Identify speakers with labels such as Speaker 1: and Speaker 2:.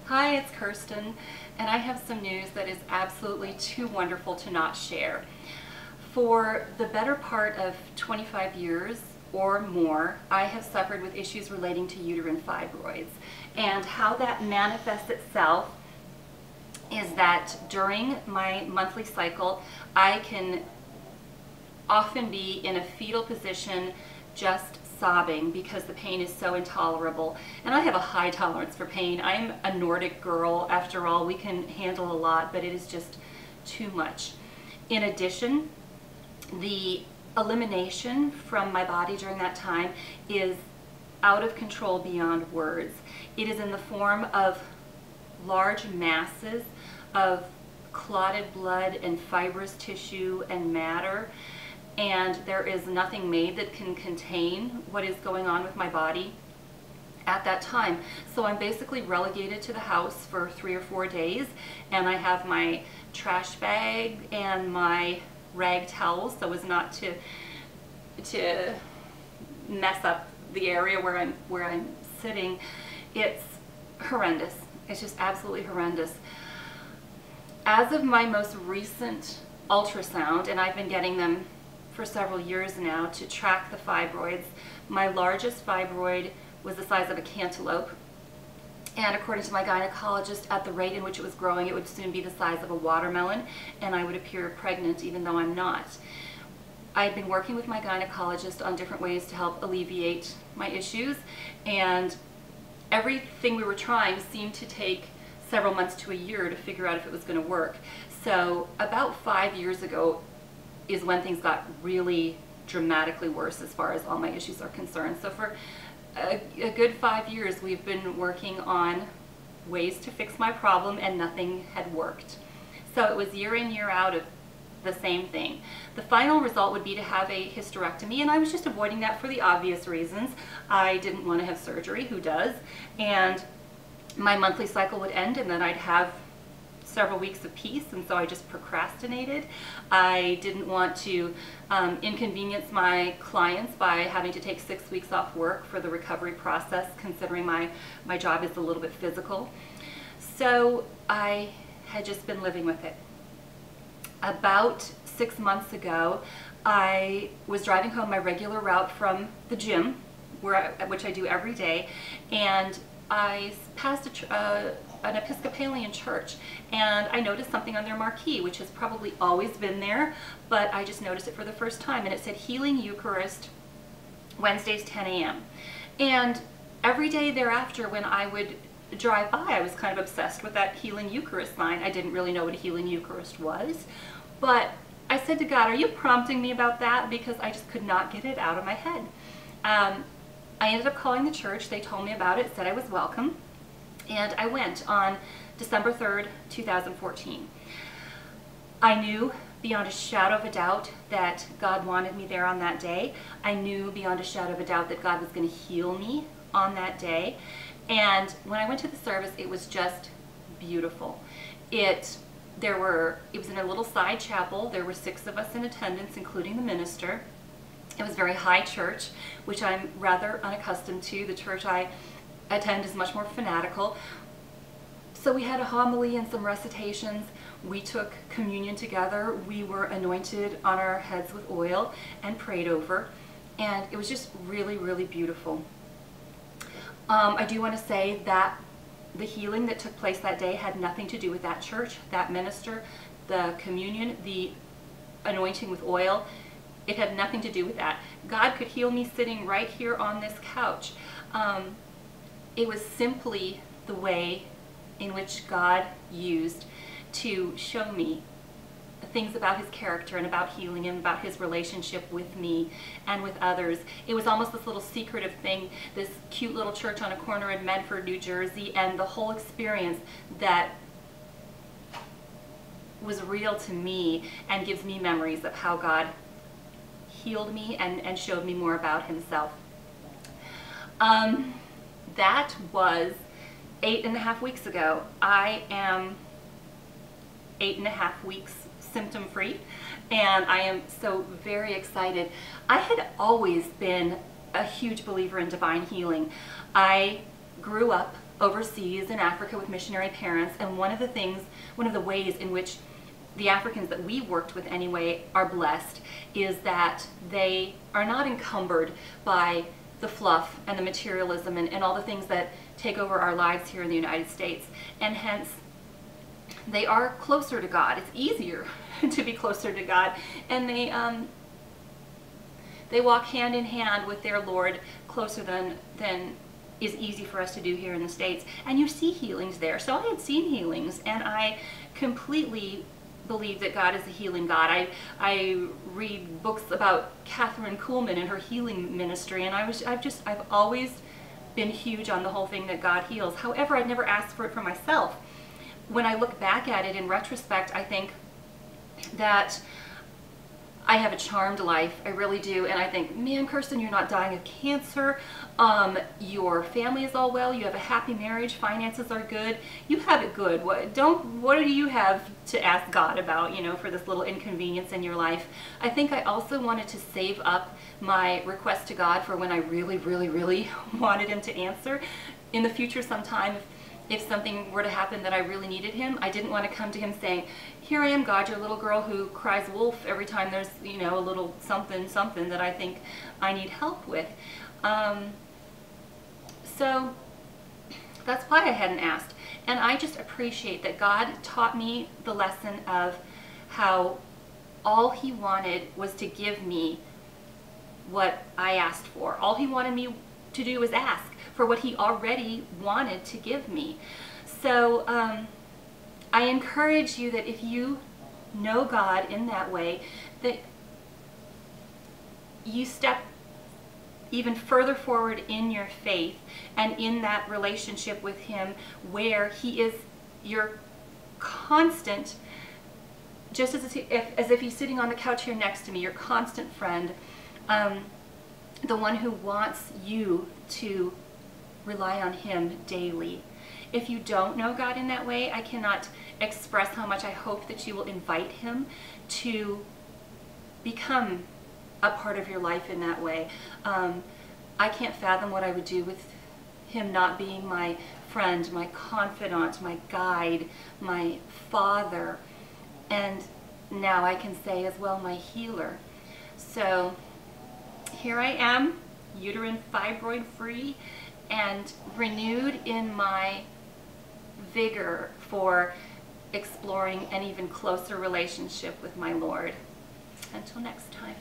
Speaker 1: Hi, it's Kirsten, and I have some news that is absolutely too wonderful to not share. For the better part of 25 years or more, I have suffered with issues relating to uterine fibroids, and how that manifests itself is that during my monthly cycle, I can often be in a fetal position just sobbing because the pain is so intolerable. And I have a high tolerance for pain. I'm a Nordic girl, after all. We can handle a lot, but it is just too much. In addition, the elimination from my body during that time is out of control beyond words. It is in the form of large masses of clotted blood and fibrous tissue and matter, and there is nothing made that can contain what is going on with my body at that time. So I'm basically relegated to the house for 3 or 4 days, and I have my trash bag and my rag towels so as not to mess up the area where I'm sitting. It's horrendous. It's just absolutely horrendous. As of my most recent ultrasound, and I've been getting them for several years now to track the fibroids, my largest fibroid was the size of a cantaloupe, and according to my gynecologist, at the rate in which it was growing, it would soon be the size of a watermelon, and I would appear pregnant even though I'm not. I've been working with my gynecologist on different ways to help alleviate my issues, and everything we were trying seemed to take several months to a year to figure out if it was going to work. So about 5 years ago is when things got really dramatically worse as far as all my issues are concerned. So for a good 5 years we've been working on ways to fix my problem, and nothing had worked. So it was year in, year out of the same thing. The final result would be to have a hysterectomy, and I was just avoiding that for the obvious reasons. I didn't want to have surgery, who does? And my monthly cycle would end, and then I'd have several weeks of peace, and so I just procrastinated. I didn't want to inconvenience my clients by having to take 6 weeks off work for the recovery process, considering my job is a little bit physical. So I had just been living with it. About 6 months ago, I was driving home my regular route from the gym, which I do every day, and I passed an Episcopalian church, and I noticed something on their marquee, which has probably always been there, but I just noticed it for the first time, and it said Healing Eucharist, Wednesdays 10 a.m. And every day thereafter when I would drive by, I was kind of obsessed with that Healing Eucharist sign. I didn't really know what a Healing Eucharist was, but I said to God, are you prompting me about that? Because I just could not get it out of my head. I ended up calling the church. They told me about it, said I was welcome, and I went on December 3rd, 2014. I knew beyond a shadow of a doubt that God wanted me there on that day. I knew beyond a shadow of a doubt that God was going to heal me on that day. And when I went to the service, it was just beautiful. It was in a little side chapel. There were 6 of us in attendance, including the minister. It was very high church, which I'm rather unaccustomed to. The church I attend is much more fanatical. So we had a homily and some recitations. We took communion together. We were anointed on our heads with oil and prayed over. And it was just really, really beautiful. I do want to say that the healing that took place that day had nothing to do with that church, that minister, the communion, the anointing with oil. It had nothing to do with that. God could heal me sitting right here on this couch. It was simply the way in which God used to show me things about his character and about healing and about his relationship with me and with others. It was almost this little secretive thing, this cute little church on a corner in Medford, New Jersey, and the whole experience that was real to me and gives me memories of how God healed me and showed me more about himself. That was 8.5 weeks ago. I am 8.5 weeks symptom-free, and I am so very excited. I had always been a huge believer in divine healing. I grew up overseas in Africa with missionary parents, and one of the ways in which the Africans that we worked with anyway are blessed is that they are not encumbered by the fluff and the materialism and all the things that take over our lives here in the United States, and hence they are closer to God. It's easier to be closer to God, and they walk hand in hand with their Lord closer than is easy for us to do here in the States. And you see healings there. So I had seen healings, and I completely believe that God is a healing God. I read books about Catherine Kuhlman and her healing ministry, and I've always been huge on the whole thing that God heals. However, I'd never asked for it for myself. When I look back at it in retrospect, I think that I have a charmed life. I really do. And I think, man, Kirsten, you're not dying of cancer. Your family is all well. You have a happy marriage. Finances are good. You have it good. What do you have to ask God about, for this little inconvenience in your life? I think I also wanted to save up my request to God for when I really, really, really wanted him to answer in the future sometime. If something were to happen that I really needed him, I didn't want to come to him saying, here I am, God, your little girl who cries wolf every time there's, a little something that I think I need help with. So that's why I hadn't asked. And I just appreciate that God taught me the lesson of how all he wanted was to give me what I asked for. All he wanted me to do was ask for what he already wanted to give me. So I encourage you that if you know God in that way, that you step even further forward in your faith and in that relationship with him, where he is your constant, just as if he's sitting on the couch here next to me, your constant friend, the one who wants you to rely on him daily. If you don't know God in that way, I cannot express how much I hope that you will invite him to become a part of your life in that way. I can't fathom what I would do with him not being my friend, my confidant, my guide, my father, and now I can say as well, my healer. So here I am, uterine fibroid free, and renewed in my vigor for exploring an even closer relationship with my Lord. Until next time.